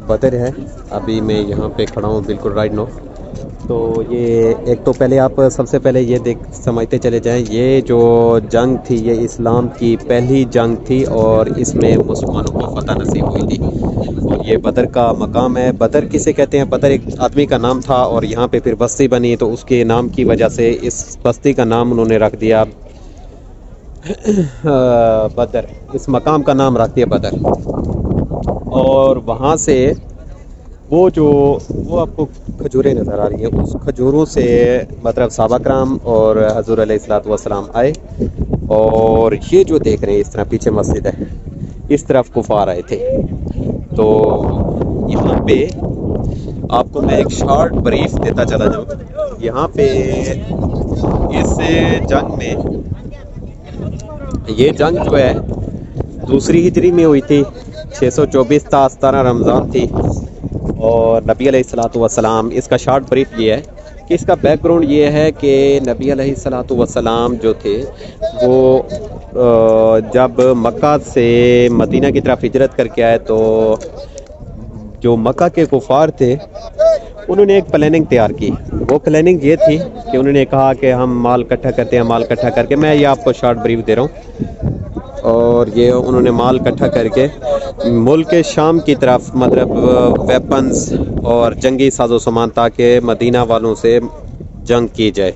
بدر ہے. ابھی میں یہاں پہ کھڑا ہوں بالکل رائٹ نو. تو یہ ایک تو پہلے آپ سب سے پہلے یہ سمجھتے چلے جائیں، یہ جو جنگ تھی یہ اسلام کی پہلی جنگ تھی اور اس میں مسلمانوں کو فتح نصیب ہوئی تھی. اور یہ بدر کا مقام ہے. بدر کسے کہتے ہیں؟ بدر ایک آدمی کا نام تھا اور یہاں پہ پھر بستی بنی تو اس کے نام کی وجہ سے اس بستی کا نام انہوں نے رکھ دیا بدر. اس مقام کا نام رکھ دیا بدر. اور وہاں سے وہ آپ کو کھجوریں نظر آ رہی ہیں، اس کھجوروں سے مطلب صحابہ کرام اور حضور علیہ الصلوۃ والسلام آئے. اور یہ جو دیکھ رہے ہیں اس طرح پیچھے مسجد ہے، اس طرف کفار آئے تھے. تو یہاں پہ آپ کو میں ایک شارٹ بریف دیتا چلا جاؤں. یہاں پہ اس جنگ میں، یہ جنگ جو ہے دوسری ہجری میں ہوئی تھی. 624 تا 17 رمضان تھی. اور نبی علیہ الصلوۃ والسلام، اس کا شارٹ بریف یہ ہے کہ اس کا بیک گراؤنڈ یہ ہے کہ نبی علیہ الصلوۃ والسلام جو تھے وہ جب مکہ سے مدینہ کی طرف ہجرت کر کے آئے تو جو مکہ کے کفار تھے انہوں نے ایک پلاننگ تیار کی. وہ پلاننگ یہ تھی کہ انہوں نے کہا کہ ہم مال اکٹھا کرتے ہیں، مال اکٹھا کر کے، میں یہ آپ کو شارٹ بریف دے رہا ہوں. اور یہ انہوں نے مال اکٹھا کر کے ملک شام کی طرف مطلب ویپنز اور جنگی ساز و سامان تاکہ مدینہ والوں سے جنگ کی جائے.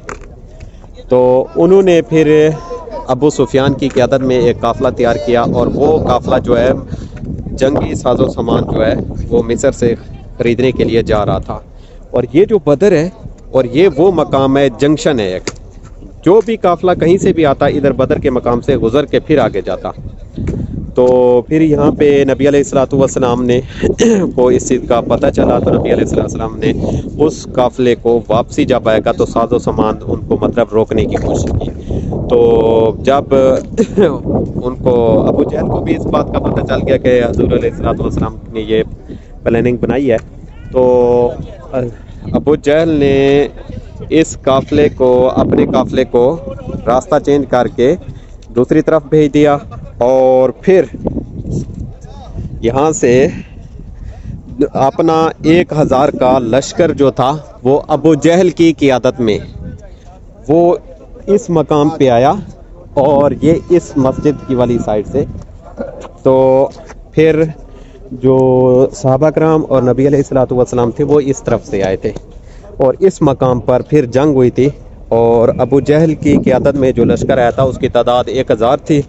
تو انہوں نے پھر ابو سفیان کی قیادت میں ایک قافلہ تیار کیا اور وہ قافلہ جو ہے جنگی ساز و سامان جو ہے وہ مصر سے خریدنے کے لیے جا رہا تھا. اور یہ جو بدر ہے اور یہ وہ مقام ہے، جنکشن ہے ایک. جو بھی قافلہ کہیں سے بھی آتا ادھر بدر کے مقام سے گزر کے پھر آگے جاتا. تو پھر یہاں پہ نبی علیہ الصلوۃ والسلام نے کو اس چیز کا پتہ چلا تو نبی علیہ السلام نے اس قافلے کو واپسی جب آئے گا تو ساز و سامان ان کو مطلب روکنے کی کوشش کی. تو جب ان کو ابو جہل کو بھی اس بات کا پتہ چل گیا کہ حضور علیہ الصلوۃ والسلام نے یہ پلاننگ بنائی ہے، تو ابو جہل نے اس قافلے کو، اپنے قافلے کو راستہ چینج کر کے دوسری طرف بھیج دیا. اور پھر یہاں سے اپنا 1000 کا لشکر جو تھا وہ ابو جہل کی قیادت میں وہ اس مقام پہ آیا اور یہ اس مسجد کی والی سائڈ سے. تو پھر جو صحابہ کرام اور نبی علیہ الصلوۃ والسلام تھے وہ اس طرف سے آئے تھے اور اس مقام پر پھر جنگ ہوئی تھی. اور ابو جہل کی قیادت میں جو لشکر آیا تھا اس کی تعداد 1000 تھی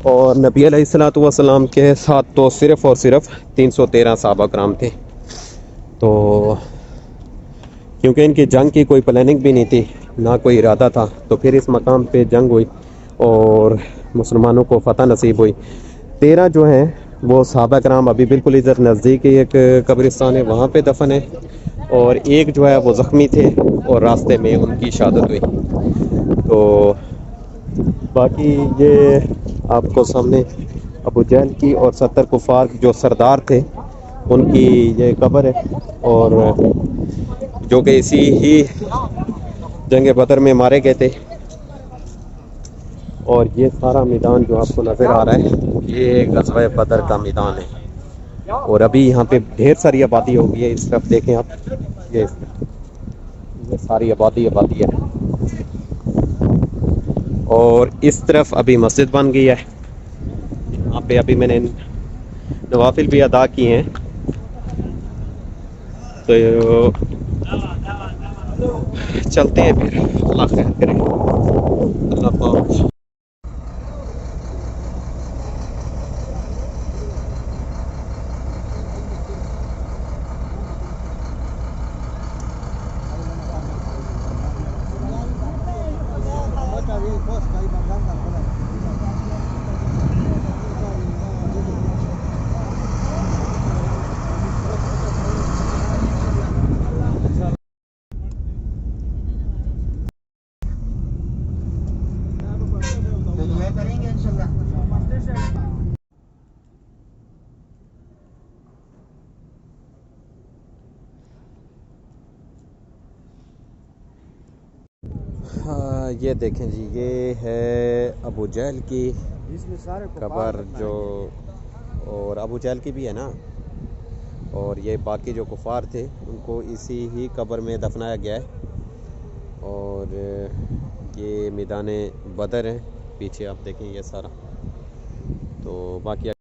اور نبی علیہ الصلوۃ والسلام کے ساتھ تو صرف اور صرف 313 صحابہ کرام تھے. تو کیونکہ ان کی جنگ کی کوئی پلاننگ بھی نہیں تھی، نہ کوئی ارادہ تھا، تو پھر اس مقام پہ جنگ ہوئی اور مسلمانوں کو فتح نصیب ہوئی. 13 جو ہیں وہ صحابہ کرام ابھی بالکل ادھر نزدیک ہی ایک قبرستان ہے وہاں پہ دفن ہے، اور ایک جو ہے وہ زخمی تھے اور راستے میں ان کی شہادت ہوئی. تو باقی یہ آپ کو سامنے ابو جہل کی اور 70 کفار جو سردار تھے ان کی یہ قبر ہے، اور جو کہ اسی ہی جنگ بدر میں مارے گئے تھے. اور یہ سارا میدان جو آپ کو نظر آ رہا ہے یہ غزوہ بدر کا میدان ہے. اور ابھی یہاں پہ ڈھیر ساری آبادی ہو گئی ہے. اس طرف دیکھیں آپ، یہ ساری آبادی ہے. اور اس طرف ابھی مسجد بن گئی ہے. یہاں پہ ابھی میں نے نوافل بھی ادا کیے ہیں. تو چلتے ہیں پھر، اللہ خیر کرے. اللہ پاک. یہ دیکھیں جی، یہ ہے ابو جہل کی قبر، جو اور ابو جہل کی بھی ہے نا. اور یہ باقی جو کفار تھے ان کو اسی ہی قبر میں دفنایا گیا ہے. اور یہ میدان بدر ہے پیچھے آپ دیکھیں یہ سارا. تو باقی